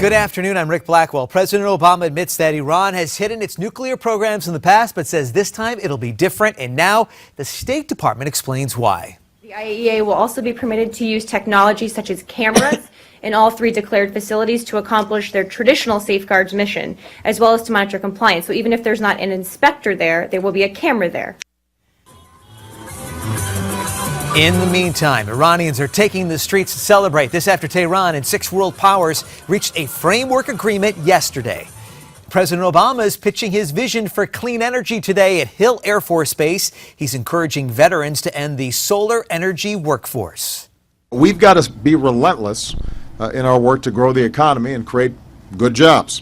Good afternoon. I'm Ric Blackwell. President Obama admits that Iran has hidden its nuclear programs in the past, but says this time it'll be different. And now the State Department explains why. The IAEA will also be permitted to use technology such as cameras in all three declared facilities to accomplish their traditional safeguards mission, as well as to monitor compliance. So even if there's not an inspector there will be a camera there. In the meantime, Iranians are taking the streets to celebrate. This after Tehran and 6 world powers reached a framework agreement yesterday. President Obama is pitching his vision for clean energy today at Hill Air Force Base. He's encouraging veterans to end the solar energy workforce. We've got to be relentless in our work to grow the economy and create good jobs.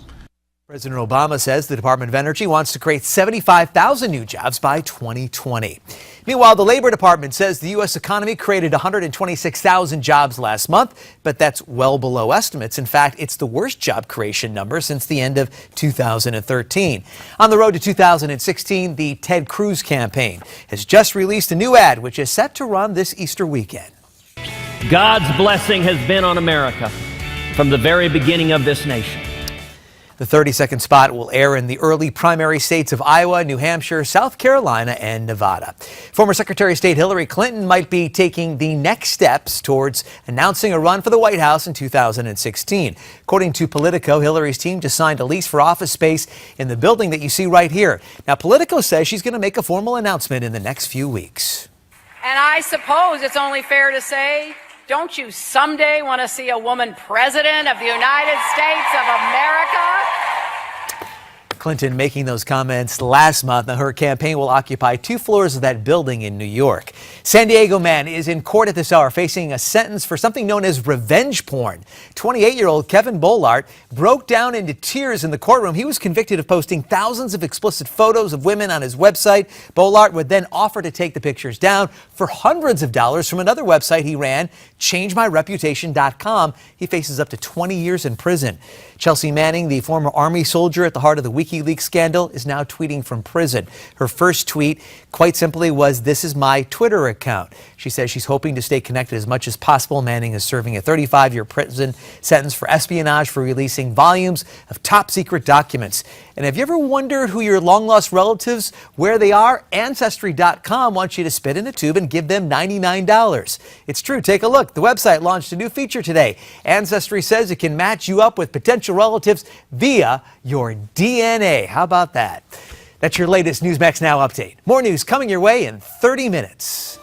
President Obama says the Department of Energy wants to create 75,000 new jobs by 2020. Meanwhile, the Labor Department says the U.S. economy created 126,000 jobs last month, but that's well below estimates. In fact, it's the worst job creation number since the end of 2013. On the road to 2016, the Ted Cruz campaign has just released a new ad, which is set to run this Easter weekend. God's blessing has been on America from the very beginning of this nation. The 30-second spot will air in the early primary states of Iowa, New Hampshire, South Carolina, and Nevada. Former Secretary of State Hillary Clinton might be taking the next steps towards announcing a run for the White House in 2016. According to Politico, Hillary's team just signed a lease for office space in the building that you see right here. Now, Politico says she's going to make a formal announcement in the next few weeks. And I suppose it's only fair to say, don't you someday want to see a woman president of the United States of America? Clinton making those comments last month. Now, her campaign will occupy 2 floors of that building in New York. San Diego man is in court at this hour facing a sentence for something known as revenge porn. 28-year-old Kevin Bolart broke down into tears in the courtroom. He was convicted of posting thousands of explicit photos of women on his website. Bolart would then offer to take the pictures down for hundreds of dollars from another website he ran, ChangeMyReputation.com. He faces up to 20 years in prison. Chelsea Manning, the former Army soldier at the heart of the WikiLeaks scandal, is now tweeting from prison. Her first tweet, quite simply, was, "This is my Twitter account." She says she's hoping to stay connected as much as possible. Manning is serving a 35-year prison sentence for espionage for releasing volumes of top-secret documents. And have you ever wondered who your long-lost relatives, where they are? Ancestry.com wants you to spit in a tube and give them $99. It's true. Take a look. The website launched a new feature today. Ancestry says it can match you up with potential relatives via your DNA. How about that? That's your latest Newsmax Now update. More news coming your way in 30 minutes.